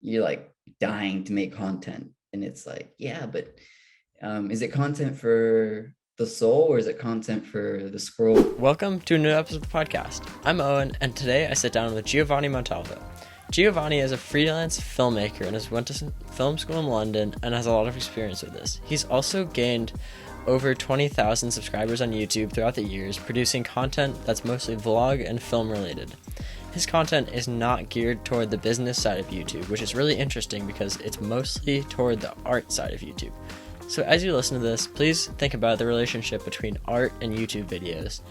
you're like dying to make content. And it's like, yeah, but is it content for the soul or is it content for the scroll? Welcome to a new episode of the podcast. I'm Owen, and today I sit down with GIovanni Montalvo. GIovanni is a freelance filmmaker and has went to film school in London and has a lot of experience with this. He's also gained over 20,000 subscribers on YouTube throughout the years, producing content that's mostly vlog and film related. His content is not geared toward the business side of YouTube, which is really interesting because it's mostly toward the art side of YouTube. So as you listen to this, please think about the relationship between art and YouTube videos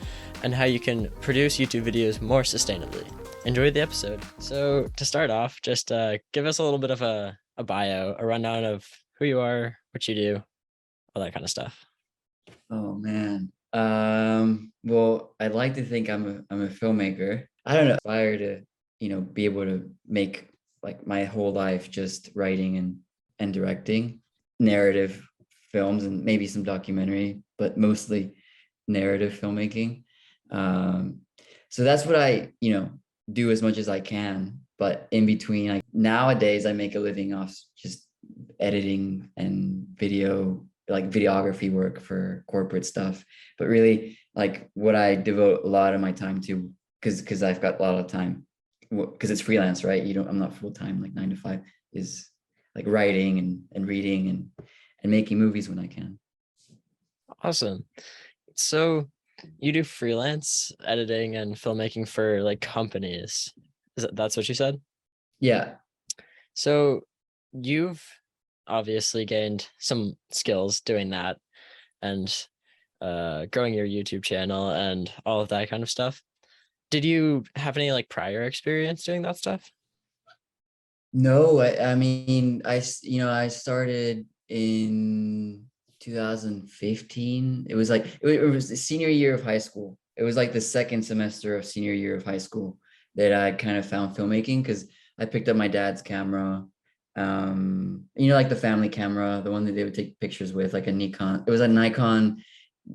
and how you can produce YouTube videos more sustainably. Enjoy the episode. So to start off, just give us a little bit of a bio, a rundown of who you are, what you do, all that kind of stuff. Oh man. Well, I'd like to think I'm a filmmaker. I don't know, aspire to, be able to make like my whole life just writing and directing narrative films and maybe some documentary, but mostly narrative filmmaking. So that's what I, do as much as I can. But in between, like nowadays, I make a living off just editing and videography work for corporate stuff. But really, like what I devote a lot of my time to, because I've got a lot of time, because it's freelance, right? I'm not full time, like 9 to 5, is like writing and reading and making movies when I can. Awesome. So you do freelance editing and filmmaking for like companies. That's what you said? Yeah. So you've obviously gained some skills doing that and growing your YouTube channel and all of that kind of stuff. Did you have any like prior experience doing that stuff? No, I mean, I started in 2015. It was like, it was the senior year of high school. It was like the second semester of senior year of high school that I kind of found filmmaking because I picked up my dad's camera. Like the family camera, the one that they would take pictures with, like a Nikon. It was a Nikon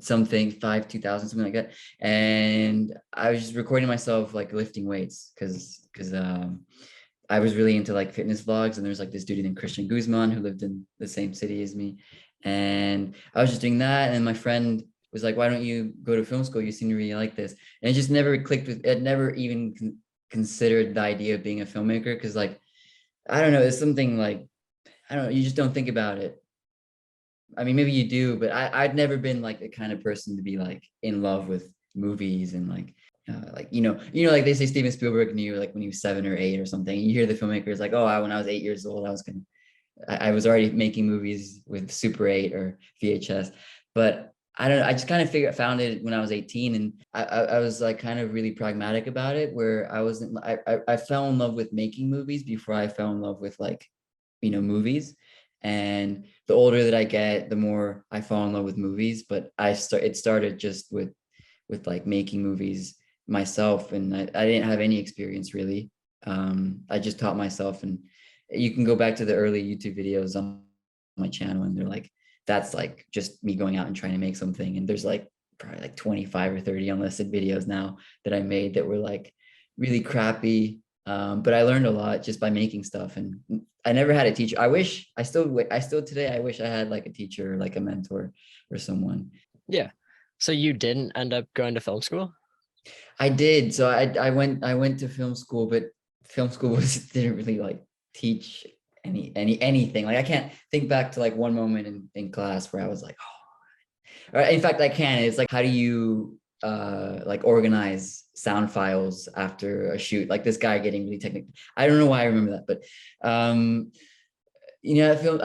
something 2000, something like that. And I was just recording myself like lifting weights because I was really into like fitness vlogs, and there's like this dude named Christian Guzman who lived in the same city as me. And I was just doing that. And my friend was like, why don't you go to film school? You seem to really like this. And it just never clicked with it, never even considered the idea of being a filmmaker. Cause like, I don't know, it's something like, I don't know, you just don't think about it. I mean, maybe you do, but I'd never been like the kind of person to be like in love with movies and like they say Steven Spielberg knew like when he was 7 or 8 or something. You hear the filmmakers like, oh, when I was 8 years old, I was already making movies with Super 8 or VHS. But I don't know. I just kind of found it when I was 18, and I was like kind of really pragmatic about it, where I fell in love with making movies before I fell in love with like, movies. And the older that I get, the more I fall in love with movies. But it started just with like making movies myself, and I didn't have any experience really. I just taught myself, and you can go back to the early YouTube videos on my channel, and they're like, that's like just me going out and trying to make something. And there's like probably like 25 or 30 unlisted videos now that I made that were like really crappy. But I learned a lot just by making stuff, and I never had a teacher. I still today, I wish I had like a teacher, like a mentor or someone. Yeah. So you didn't end up going to film school? I did. So I went to film school, but film school didn't really like teach anything. Like I can't think back to like one moment in class where I was like, oh. Or in fact, I can. It's like, how do you like organize sound files after a shoot? Like this guy getting really technical. I don't know why I remember that, but I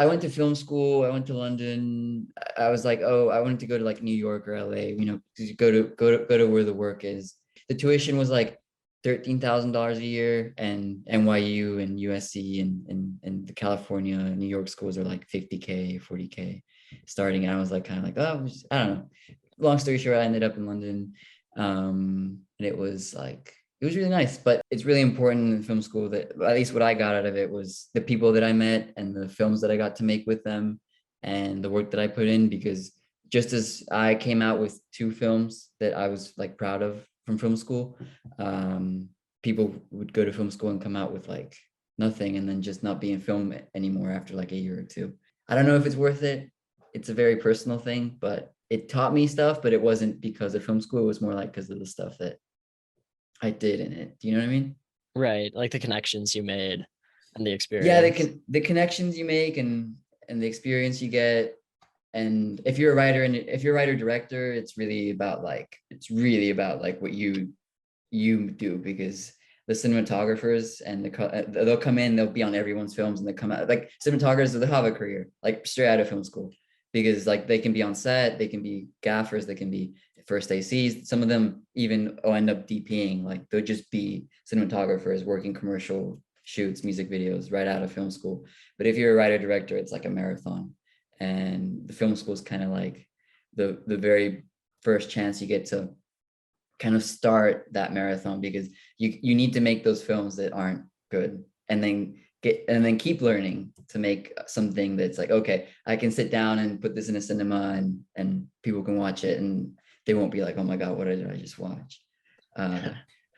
went to film school. I went to London. I was like, oh, I wanted to go to like New York or LA, because you go to where the work is. The tuition was like $13,000 a year, and NYU and USC and the California, New York schools are like 50K, 40K starting. And I was like, kind of like, oh, I don't know. Long story short, I ended up in London. And it was really nice. But it's really important in film school that, at least what I got out of it, was the people that I met and the films that I got to make with them and the work that I put in. Because just as I came out with 2 films that I was like proud of from film school, people would go to film school and come out with like nothing and then just not be in film anymore after like a year or two. I don't know if it's worth it. It's a very personal thing, but it taught me stuff, but it wasn't because of film school. It was more like because of the stuff that I did in it. Do you know what I mean? Right, like the connections you made and the Yeah, experience. the connections you make and the experience you get. And if you're a writer and if you're a writer director, it's really about like what you do, because the cinematographers and they'll come in, they'll be on everyone's films, and they come out like cinematographers, they'll have a career like straight out of film school, because like they can be on set, they can be gaffers, they can be first ACs. Some of them even end up DPing, like they'll just be cinematographers working commercial shoots, music videos right out of film school. But if you're a writer director, it's like a marathon, and the film school is kind of like the very first chance you get to kind of start that marathon, because you need to make those films that aren't good, and then keep learning to make something that's like, okay, I can sit down and put this in a cinema, and people can watch it and they won't be like, oh my god, what did I just watch? uh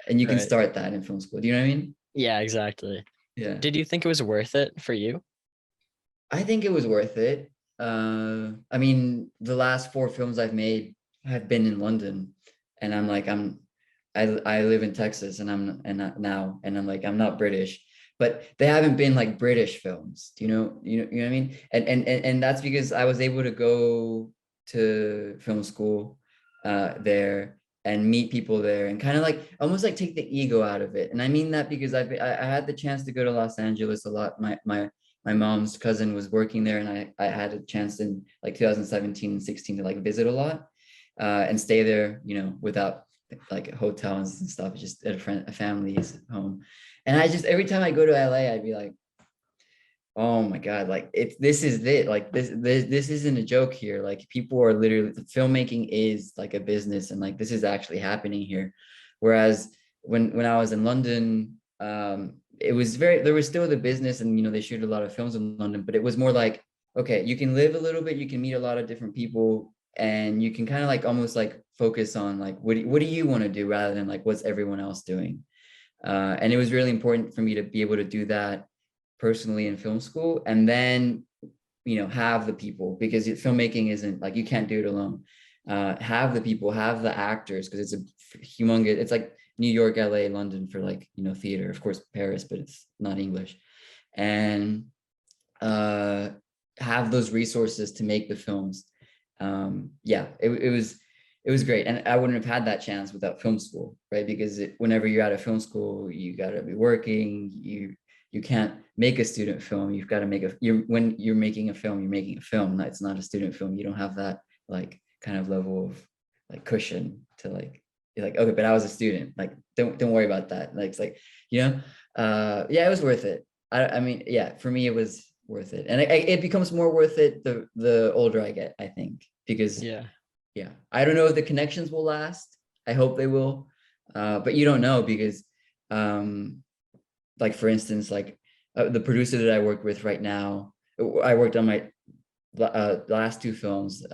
and you can Right. start that in film school. Do you know what I mean? Yeah, exactly. Yeah, Did you think it was worth it for you? I think it was worth it. I mean, the last four films I've made have been in London, and I live in Texas, and I'm like, I'm not British, but they haven't been like British films. Do you know what I mean? And that's because I was able to go to film school there and meet people there, and kind of like almost like take the ego out of it. And I mean that because I had the chance to go to Los Angeles a lot. My mom's cousin was working there, and I had a chance in like 2017 and 16 to like visit a lot and stay there, without like hotels and stuff, just at a family's home. And I just, every time I go to LA, I'd be like, oh my God, like this is it. Like this isn't a joke here. Like people are literally, filmmaking is like a business, and like this is actually happening here. Whereas when I was in London, it was there was still the business, and they shoot a lot of films in London, but it was more like, okay, you can live a little bit, you can meet a lot of different people, and you can kind of like almost like focus on like what do you want to do, rather than like what's everyone else doing. And it was really important for me to be able to do that personally in film school, and then have the people, because filmmaking isn't like, you can't do it alone. Have the people, have the actors, because it's a humongous, it's like New York, LA, London for like theater, of course Paris, but it's not English. And uh have those resources to make the films. Yeah, it was great, and I wouldn't have had that chance without film school, right? Because whenever you're out of film school, you got to be working. You can't make a student film. You've got to when you're making a film, you're making a film. It's not a student film. You don't have that like kind of level of like cushion to like, you're like, okay, but I was a student. Like, don't worry about that. Like, it's like, yeah, it was worth it. I mean, yeah, for me, it was worth it. And it becomes more worth it the older I get, I think, because Yeah. yeah, I don't know if the connections will last. I hope they will. But you don't know, because like for instance, like the producer that I work with right now, I worked on my last two films.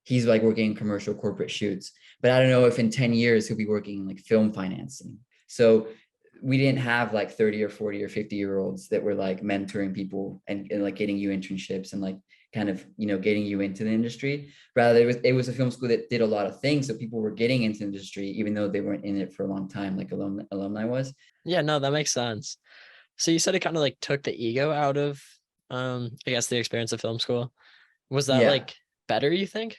He's like working in commercial corporate shoots, but I don't know if in 10 years he'll be working in like film financing. So we didn't have like 30 or 40 or 50-year-olds that were like mentoring people and like getting you internships and like kind of getting you into the industry. Rather, it was a film school that did a lot of things, so people were getting into the industry even though they weren't in it for a long time, like alumni was. Yeah, no, that makes sense. So you said it kind of like took the ego out of I guess the experience of film school. Was that Yeah, like better, you think?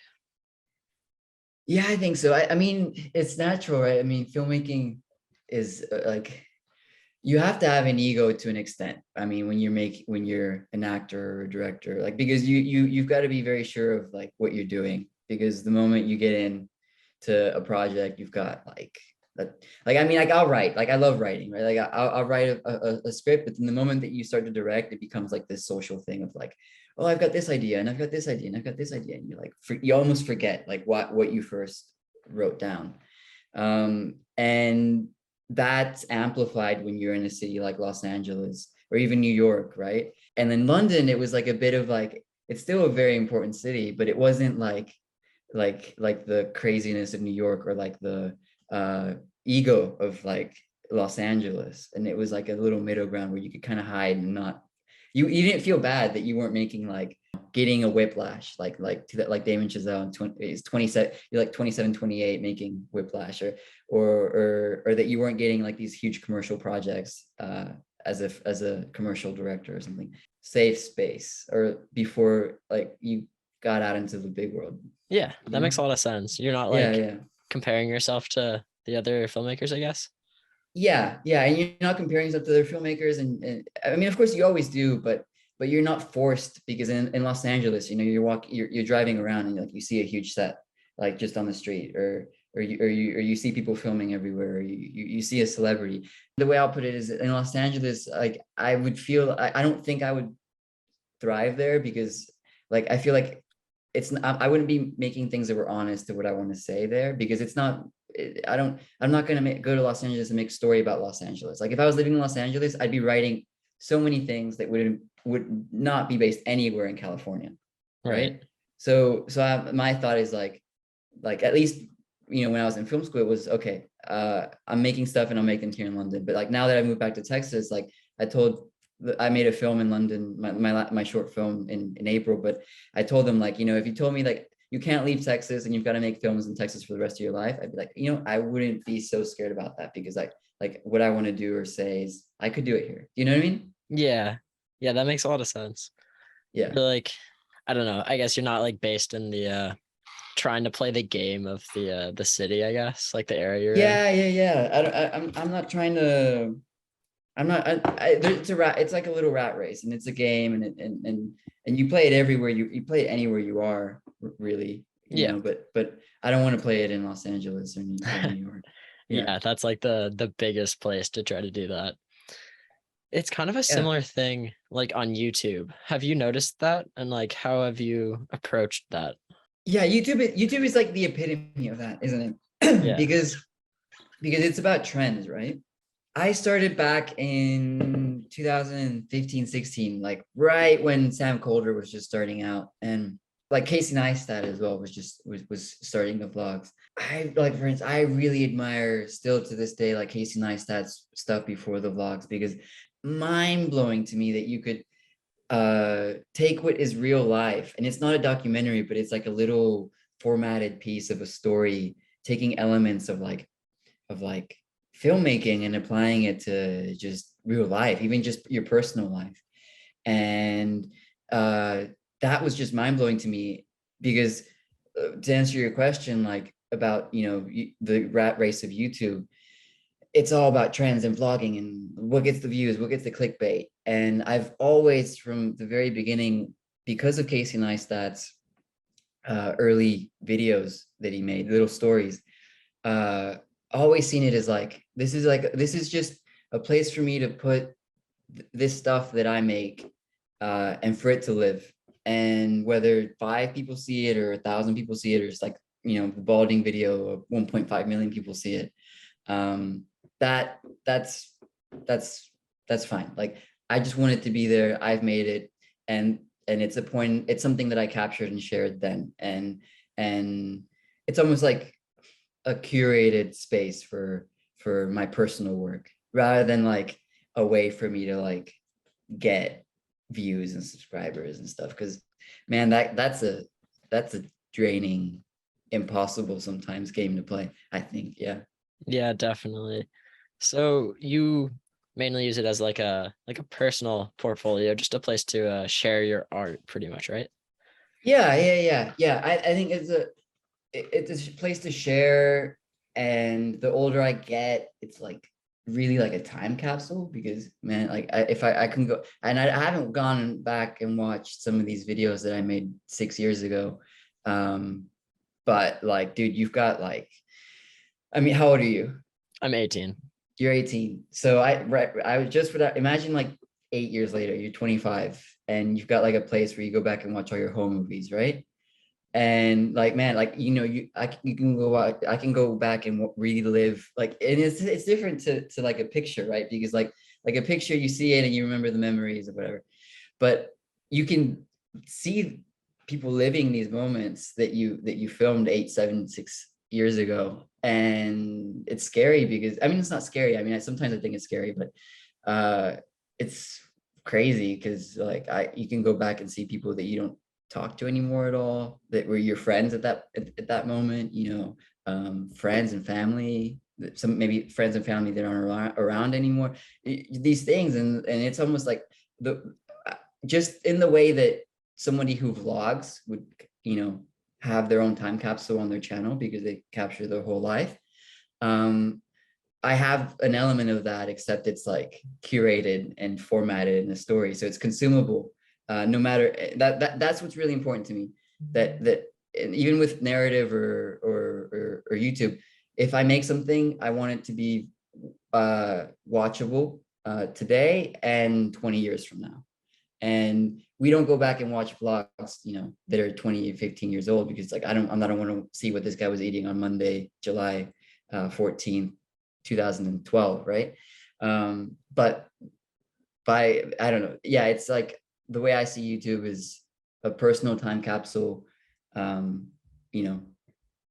yeah, I think so. I mean, it's natural, right? I mean, filmmaking is like, you have to have an ego to an extent. I mean, when you're an actor or a director, like, because you've got to be very sure of like what you're doing, because the moment you get in to a project, you've got like that. Like, I mean, like I'll write, like I love writing, right? Like I'll write a script, but then the moment that you start to direct, it becomes like this social thing of like, oh, I've got this idea, and I've got this idea, and I've got this idea, and you're like, you almost forget like what you first wrote down. And that's amplified when you're in a city like Los Angeles or even New York, right? And then London, it was like a bit of like, it's still a very important city, but it wasn't like the craziness of New York, or like the ego of like Los Angeles, and it was like a little middle ground where you could kind of hide and not you didn't feel bad that you weren't making like getting a whiplash to that like Damon Chazelle in 20 is 27 you're like 27 28 making whiplash or that you weren't getting like these huge commercial projects as a commercial director or something. Safe space or before like you got out into the big world, Yeah, you that know? makes a lot of sense. You're not Yeah, like yeah. comparing yourself to the other filmmakers, I guess. Yeah, yeah, and you're not comparing yourself to other filmmakers, and I mean, of course, you always do, but you're not forced because in Los Angeles, you know, you're driving around and like you see a huge set like just on the street, or you see people filming everywhere, or you see a celebrity. The way I'll put it is in Los Angeles, like I would feel I don't think I would thrive there because like I feel like it's I wouldn't be making things that were honest to what I want to say there because it's not I'm not going to go to Los Angeles and make a story about Los Angeles. Like if I was living in Los Angeles, I'd be writing so many things that would not be based anywhere in California, Right. right? My thought is like at least you know when I was in film school it was okay, I'm making stuff and I'll make them here in London, but like now that I moved back to Texas, like I made a film in London, my short film in April, but I told them like, you know, if you told me like you can't leave Texas and you've got to make films in Texas for the rest of your life, I'd be like, you know, I wouldn't be so scared about that because like what I want to do or say is I could do it here. You know what I mean? Yeah. Yeah, that makes a lot of sense. Yeah. You're like, I don't know. I guess you're not like based in the trying to play the game of the city, I guess, like the area you're in. Yeah, yeah, yeah. I'm not trying to. I'm not. It's a rat. It's like a little rat race, and it's a game, and you play it everywhere. You play it anywhere you are, really. You Yeah. know, but I don't want to play it in Los Angeles or New York. Yeah, Yeah, that's like the biggest place to try to do that. It's kind of a yeah, similar thing like on YouTube. Have you noticed that? And like how have you approached that? yeah. YouTube is like the epitome of that, isn't it? Yeah. Because it's about trends, right? I started back in 2015, 16, like right when Sam Colder was just starting out, and like Casey Neistat as well was starting the vlogs. I like, for instance, I really admire still to this day like Casey Neistat's stuff before the vlogs because mind blowing to me that you could take what is real life, and it's not a documentary, but it's like a little formatted piece of a story, taking elements of like filmmaking and applying it to just real life, even just your personal life. And that was just mind blowing to me because to answer your question, like about, you know, the rat race of YouTube, it's all about trends and vlogging and what gets the views, what gets the clickbait. And I've always, from the very beginning, because of Casey Neistat's early videos that he made, little stories, always seen it as like this is just a place for me to put this stuff that I make and for it to live. And whether 5 people see it or 1,000 people see it, or it's like, you know, the balding video of 1.5 million people see it, um, that that's fine. Like I just want it to be there. I've made it, and it's a point. It's something that I captured and shared then, and it's almost like a curated space for my personal work rather than like a way for me to like get views and subscribers and stuff because man that's a draining, impossible sometimes game to play, I think. Yeah, Yeah, definitely. So you mainly use it as like a personal portfolio, just a place to share your art pretty much, right? yeah. I think it's a place to share, and the older I get, it's like really like a time capsule because man, like if I can go, and I haven't gone back and watched some of these videos that I made 6 years ago, but like dude, you've got like, I mean, how old are you? I'm 18. You're 18. So I was just for that, imagine like 8 years later you're 25 and you've got like a place where you go back and watch all your home movies, right? And like man, like you know, you can go out, I can go back and relive like, and it's different to like a picture, right? Because like a picture, you see it and you remember the memories or whatever, but you can see people living these moments that you filmed 8, 7, 6 years ago, and it's scary because I mean it's not scary. I mean, sometimes I think it's scary, but it's crazy because like you can go back and see people that you don't talk to anymore at all, that were your friends at that moment, friends and family, some maybe friends and family that aren't around anymore. These things, and it's almost like the just in the way that somebody who vlogs would, have their own time capsule on their channel because they capture their whole life. I have an element of that, except it's like curated and formatted in a story, so it's consumable. No matter that's what's really important to me. That and even with narrative or YouTube, if I make something, I want it to be watchable today and 20 years from now. And we don't go back and watch vlogs, that are 20, 15 years old, because like I don't want to see what this guy was eating on Monday, July 14th, 2012, right? But I don't know. Yeah, it's like the way I see YouTube is a personal time capsule, you know,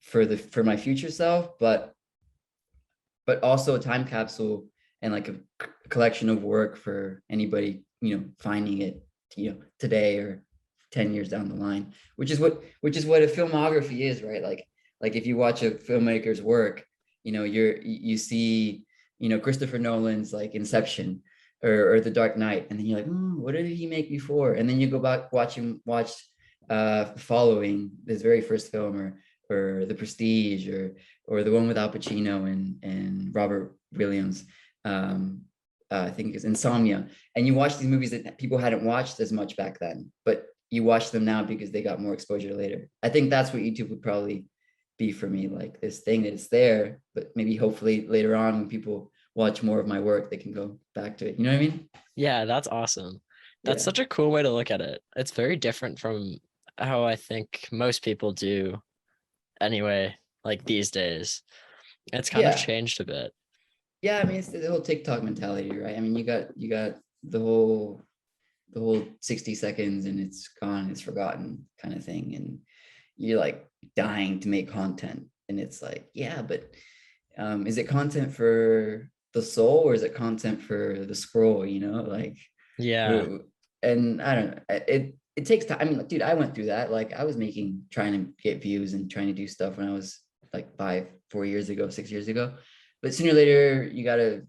for my future self, but also a time capsule and like a collection of work for anybody, finding it, today or 10 years down the line, which is what a filmography is, right? Like if you watch a filmmaker's work, you see, Christopher Nolan's like Inception or The Dark Knight, and then you're like, what did he make before? And then you go back, watch Following, his very first film, or The Prestige, or the one with Al Pacino and Robert Williams. I think it's Insomnia. And you watch these movies that people hadn't watched as much back then, but you watch them now because they got more exposure later. I think that's what YouTube would probably be for me, like this thing that it's there, but maybe hopefully later on when people watch more of my work, they can go back to it. You know what I mean? Yeah, that's awesome. That's Yeah. such a cool way to look at it. It's very different from how I think most people do anyway, like these days. It's kind of Yeah. changed a bit. Yeah. I mean, it's the whole TikTok mentality, right? I mean, you got the whole 60 seconds and it's gone, it's forgotten kind of thing. And you're like dying to make content. And it's like, yeah, but is it content for the soul or is it content for the scroll? Like, Yeah. and I don't know. It takes time. I mean, like, dude, I went through that. Like, I was trying to get views and trying to do stuff when I was like 4 years ago, 6 years ago. But sooner or later, you gotta,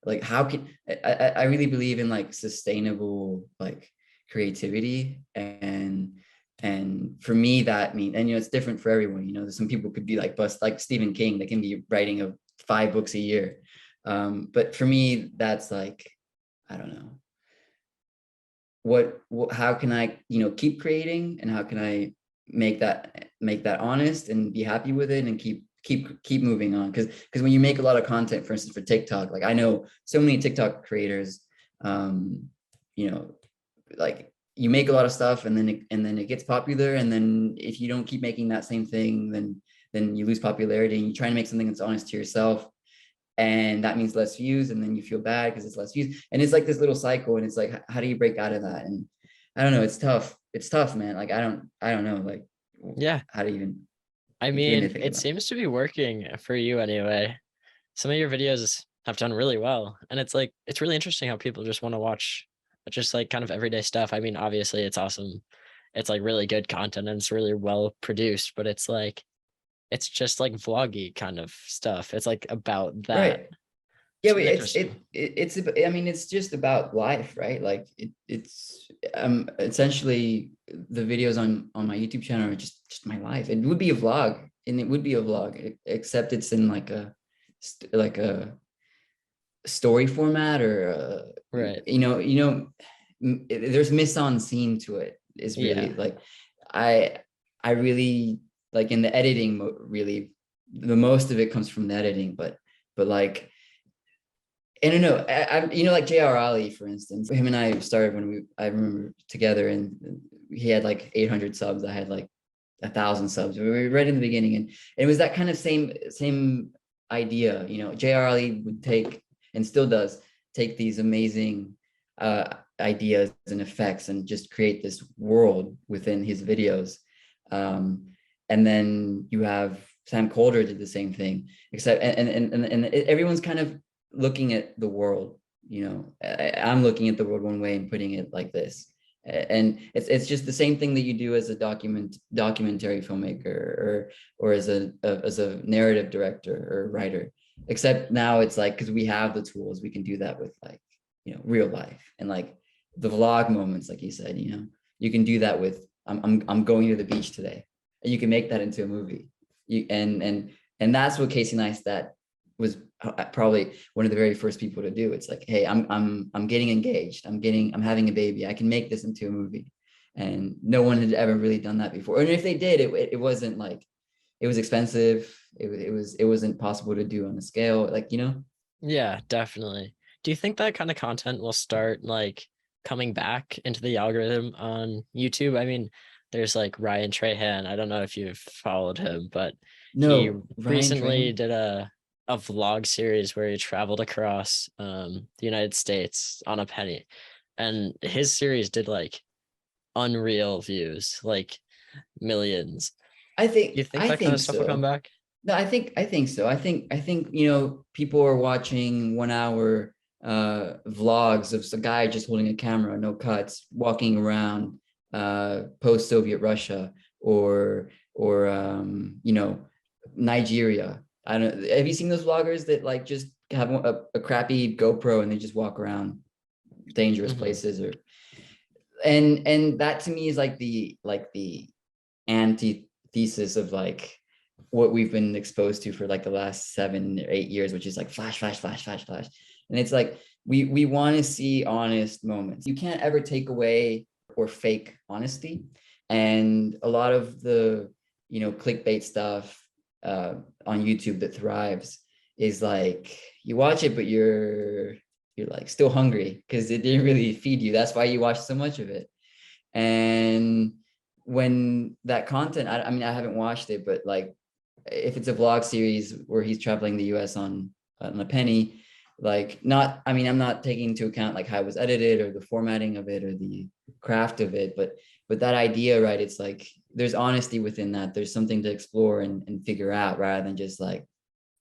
like, how can I really believe in like sustainable like creativity, and for me that means, and it's different for everyone. Some people could be like like Stephen King, they can be writing 5 books a year. But for me, that's like, I don't know, how can I, keep creating, and how can I make that honest and be happy with it and keep moving on. Because when you make a lot of content, for instance, for TikTok, like I know so many TikTok creators, you know, like you make a lot of stuff and then it gets popular, and then if you don't keep making that same thing, then you lose popularity, and you try to make something that's honest to yourself, and that means less views, and then you feel bad because it's less views, and it's like this little cycle, and it's like, how do you break out of that? And I don't know, it's tough, man. Like I don't know, like Yeah. how to even I begin to mean, think it about it. seems to be working for you anyway. Some of your videos have done really well. And it's like, it's really interesting how people just want to watch just like kind of everyday stuff. I mean, obviously it's awesome. It's like really good content and it's really well produced, but it's like, it's just like vloggy kind of stuff. It's like about that. Right. Yeah, It's but really it's interesting. I mean, it's just about life, right? Like it's essentially the videos on my YouTube channel are just my life. It would be a vlog, and it would be a vlog, except it's in like a story format, or Right. there's mise en scene to it. Is Yeah. really like, I I really like in the editing, really the most of it comes from the editing, but like, I don't know. Like J.R. Ali, for instance. Him and I started when I remember together, and he had like 800 subs. I had like 1,000 subs. We were right in the beginning, and it was that kind of same idea. J.R. Ali would take, and still does, take these amazing ideas and effects and just create this world within his videos. And then you have Sam Colder did the same thing, except and everyone's kind of looking at the world. I'm looking at the world one way and putting it like this, and it's just the same thing that you do as a documentary filmmaker or as a narrative director or writer, except now it's like, because we have the tools, we can do that with like real life, and like the vlog moments, like you said, you can do that with I'm going to the beach today, and you can make that into a movie. And that's what Casey Neistat was probably one of the very first people to do. It's like, hey, I'm getting engaged, I'm having a baby, I can make this into a movie, and no one had ever really done that before. And if they did, it wasn't like, it was expensive, it wasn't possible to do on a scale, like Yeah, definitely. Do you think that kind of content will start like coming back into the algorithm on YouTube? I mean, there's like Ryan Trahan. I don't know if you've followed him, but he No, Ryan recently Trahan. did a vlog series where he traveled across the United States on a penny. And his series did like unreal views, like millions. I Do think you think I that kind of think stuff will come so. back? No, I think so. I think people are watching 1 hour vlogs of a guy just holding a camera, no cuts, walking around post-Soviet Russia, or Nigeria. I don't Have you seen those vloggers that like just have a crappy GoPro and they just walk around dangerous Hmm. places? Or and that to me is like the antithesis of like what we've been exposed to for like the last 7 or 8 years, which is like flash, flash, flash, flash, flash. And it's like we want to see honest moments. You can't ever take away or fake honesty. And a lot of the clickbait stuff on YouTube that thrives is like, you watch it, but you're like still hungry because it didn't really feed you. That's why you watch so much of it. And when that content, I mean, I haven't watched it, but like if it's a vlog series where he's traveling the US on a penny, like, not, I mean, I'm not taking into account like how it was edited or the formatting of it or the craft of it, but that idea, right? It's like there's honesty within that. There's something to explore and figure out, rather than just like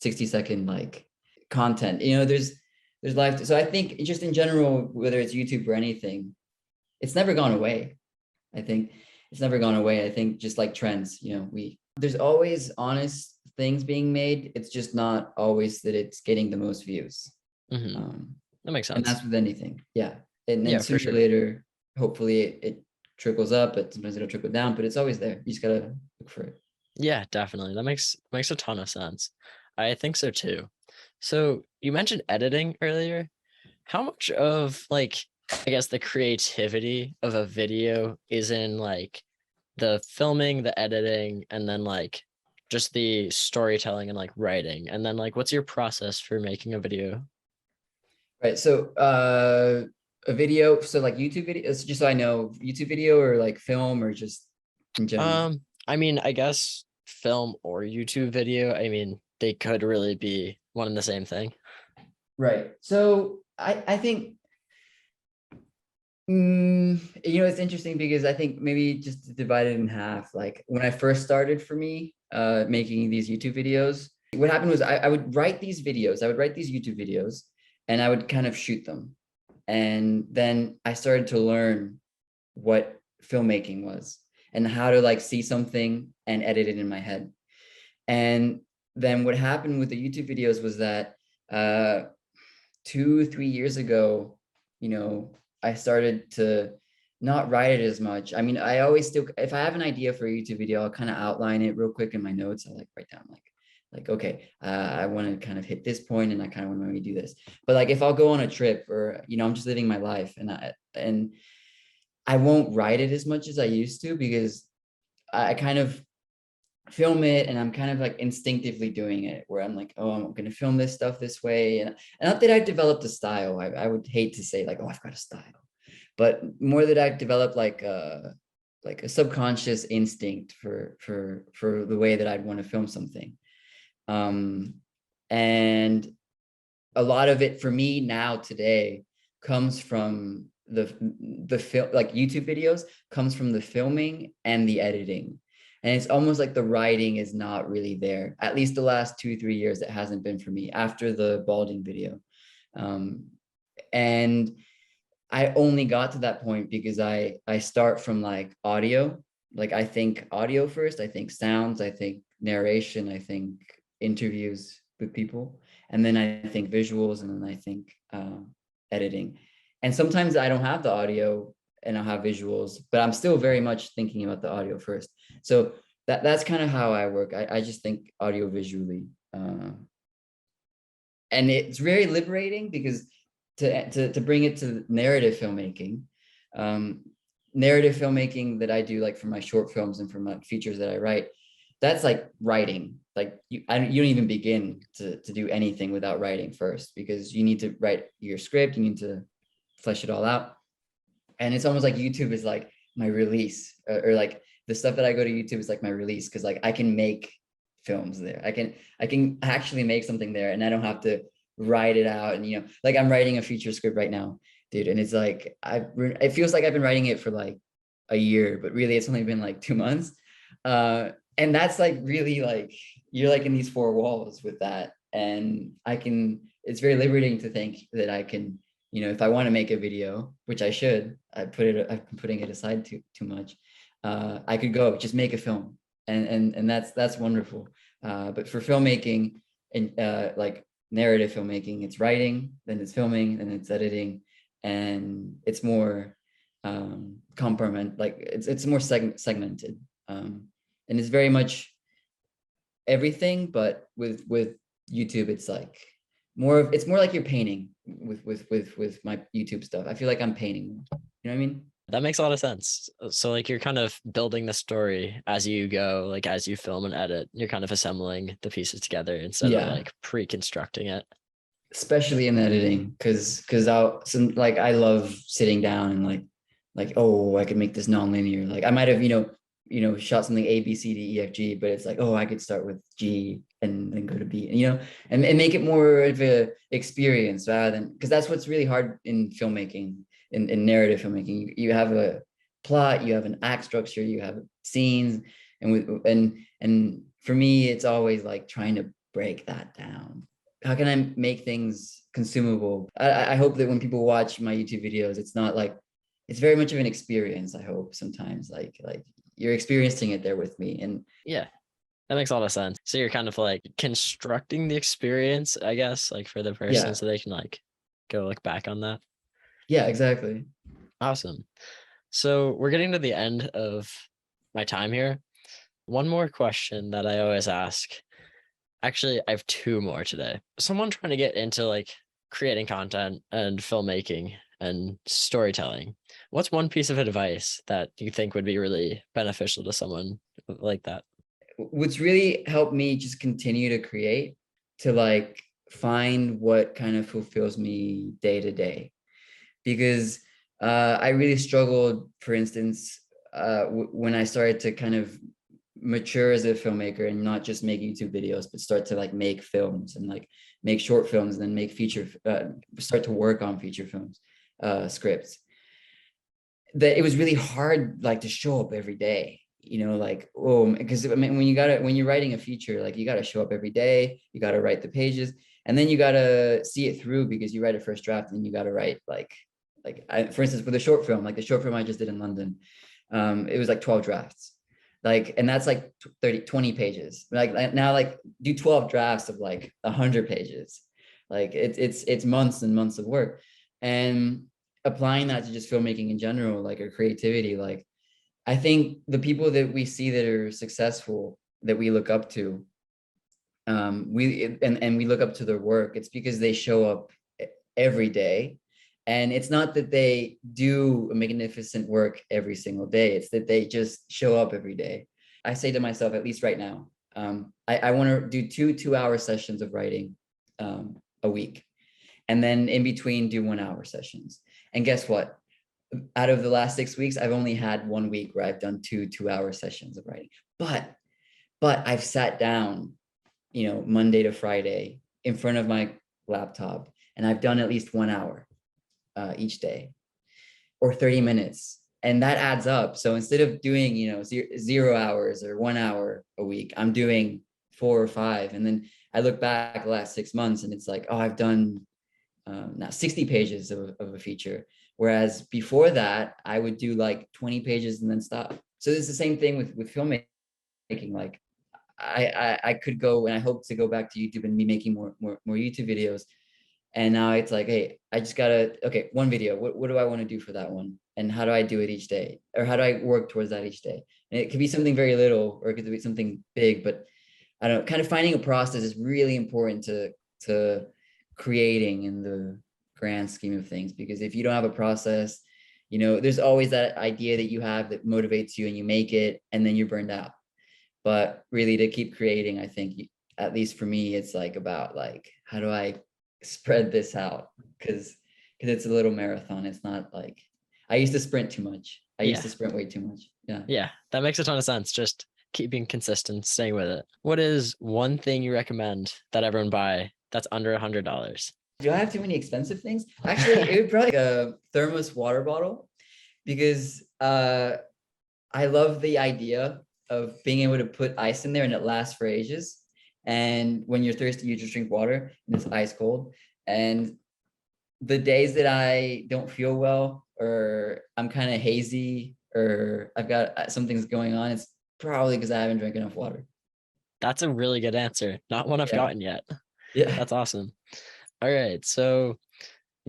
60-second like content. There's life. So I think just in general, whether it's YouTube or anything, it's never gone away. I think it's never gone away. I think just like trends, there's always honest things being made. It's just not always that it's getting the most views. Hmm. Um, That makes and sense. that's with anything. Yeah. And then Yeah, for sooner or sure. later, hopefully it trickles up, but sometimes it'll trickle down, but it's always there. You just gotta look for it. Yeah, definitely. That makes a ton of sense. I think so too. So you mentioned editing earlier. How much of like, I guess, the creativity of a video is in like the filming, the editing, and then like just the storytelling and like writing? And then like what's your process for making a video? Right. So a video, so like YouTube videos, just so I know, YouTube video or like film or just in general. I mean, I guess film or YouTube video, I mean, they could really be one and the same thing. Right. So I think it's interesting because I think maybe just to divide it in half, like when I first started for me, making these YouTube videos, what happened was I would write these videos, I would write these YouTube videos, and I would kind of shoot them. And then I started to learn what filmmaking was and how to like see something and edit it in my head. And then what happened with the YouTube videos was that 2 3 years ago, I started to not write it as much. I mean, I always still, if I have an idea for a YouTube video, I'll kind of outline it real quick in my notes. I like write down like okay, I want to kind of hit this point and I kind of want to maybe do this. But like if I'll go on a trip or I'm just living my life and I won't write it as much as I used to, because I kind of film it and I'm kind of like instinctively doing it, where I'm like, oh, I'm going to film this stuff this way. And not that I've developed a style. I would hate to say like, oh, I've got a style, but more that I've developed like a subconscious instinct for the way that I'd want to film something. Um, and a lot of it for me now today comes from the film, like YouTube videos, comes from the filming and the editing. And it's almost like the writing is not really there. At least the last 2, 3 years, it hasn't been for me after the balding video. And I only got to that point because I start from like audio. Like I think audio first, I think sounds, I think narration, I think interviews with people, and then I think visuals, and then I think editing. And sometimes I don't have the audio and I'll have visuals, but I'm still very much thinking about the audio first. So that's kind of how I work. I just think audio visually. And it's very liberating because to bring it to narrative filmmaking, um, narrative filmmaking that I do, like for my short films and for my features that I write, that's like writing. Like you don't even begin to do anything without writing first, because you need to write your script, you need to flesh it all out. And it's almost like YouTube is like my release, or like the stuff that I go to YouTube is like my release, because like I can make films there. I can actually make something there, and I don't have to write it out. And like I'm writing a feature script right now, dude, and it's like it feels like I've been writing it for like a year, but really it's only been like 2 months. And that's like really like you're like in these four walls with that, and it's very liberating to think that I can, if I want to make a video, which I should, I've been putting it aside too much. I could go just make a film, and that's wonderful. But for filmmaking and like narrative filmmaking, it's writing, then it's filming, then it's editing, and it's more it's more segmented, and it's very much everything. But with YouTube, it's like it's more like you're painting with my YouTube stuff. I feel like I'm painting, you know what I mean? That makes a lot of sense. So like you're kind of building the story as you go, like as you film and edit, you're kind of assembling the pieces together instead of Yeah, like pre-constructing it. especially in editing, because I love sitting down and like, oh, I could make this non-linear. Like I might have shot something A B C D E F G, but it's like, oh, I could start with G and then go to B, and make it more of a experience, rather than, because that's what's really hard in filmmaking, in narrative filmmaking. You have a plot, you have an act structure, you have scenes, and for me, it's always like trying to break that down. How can I make things consumable? I hope that when people watch my YouTube videos, it's not like, it's very much of an experience. I hope sometimes like you're experiencing it there with me. And Yeah, that makes a lot of sense. So you're kind of like constructing the experience, I guess, like for the person yeah, so they can like go look back on that. yeah, exactly. Awesome. So we're getting to the end of my time here. One more question that I always ask. Actually, I have two more today. Someone trying to get into like creating content and filmmaking and storytelling. What's one piece of advice that you think would be really beneficial to someone like that? What's really helped me just continue to create, to like find what kind of fulfills me day to day, because I really struggled, for instance, when I started to kind of mature as a filmmaker and not just make YouTube videos, but start to like make films and like make short films, and then make start to work on feature films, scripts. That it was really hard, like to show up every day, like, oh, because I mean, when you're writing a feature, like you got to show up every day, you got to write the pages, and then you got to see it through, because you write a first draft and you got to write for instance, with a short film, like the short film I just did in London, it was like 12 drafts, like, and that's like 20 pages. Like now, like do 12 drafts of like 100 pages. Like it's months and months of work. And applying that to just filmmaking in general, like, or creativity, like I think the people that we see that are successful, that we look up to, we look up to their work, it's because they show up every day. And it's not that they do a magnificent work every single day, it's that they just show up every day. I say to myself, at least right now, I want to do 2 2-hour sessions of writing a week, and then in between do 1 hour sessions. And guess what? Out of the last 6 weeks, I've only had 1 week where I've done 2 2-hour sessions of writing. But I've sat down, Monday to Friday in front of my laptop, and I've done at least 1 hour each day, or 30 minutes. and that adds up. So instead of doing, 0 hours or 1 hour a week, I'm doing 4 or 5. And then I look back the last 6 months and it's like, oh, I've done now 60 pages of a feature. Whereas before that, I would do like 20 pages and then stop. So it's the same thing with filmmaking. Like I could go, and I hope to go back to YouTube and be making more YouTube videos. And now it's like, hey, I just gotta, okay, one video. What do I want to do for that one? And how do I do it each day? Or how do I work towards that each day? And it could be something very little, or it could be something big, but I don't know, kind of finding a process is really important to creating in the grand scheme of things. Because if you don't have a process, there's always that idea that you have that motivates you and you make it and then you're burned out. But really to keep creating, I think, at least for me, it's like about like, how do I spread this out? Because it's a little marathon. It's not like, I used to sprint too much. I used to sprint way too much. Yeah. Yeah, that makes a ton of sense. Just keeping consistent, staying with it. What is one thing you recommend that everyone buy that's under $100? Do I have too many expensive things? Actually, it would probably be a thermos water bottle, because I love the idea of being able to put ice in there and it lasts for ages. And when you're thirsty, you just drink water and it's ice cold. And the days that I don't feel well, or I'm kind of hazy, or I've got something's going on, it's probably because I haven't drank enough water. That's a really good answer. Not one I've gotten yet. Yeah. That's awesome. All right. So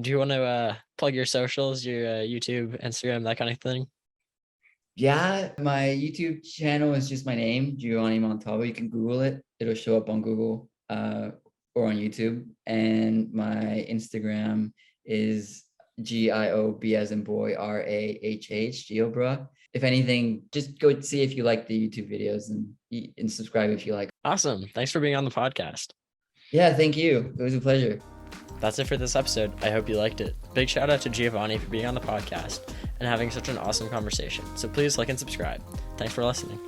do you want to plug your socials, your YouTube, Instagram, that kind of thing? Yeah, my YouTube channel is just my name, GIovanni Montalvo. You can Google it. It'll show up on Google or on YouTube. And my Instagram is GIOB as in boy, RAHH, Giobra. If anything, just go see if you like the YouTube videos and subscribe if you like. Awesome. Thanks for being on the podcast. Yeah, thank you. It was a pleasure. That's it for this episode. I hope you liked it. Big shout out to GIovanni for being on the podcast and having such an awesome conversation. So please like and subscribe. Thanks for listening.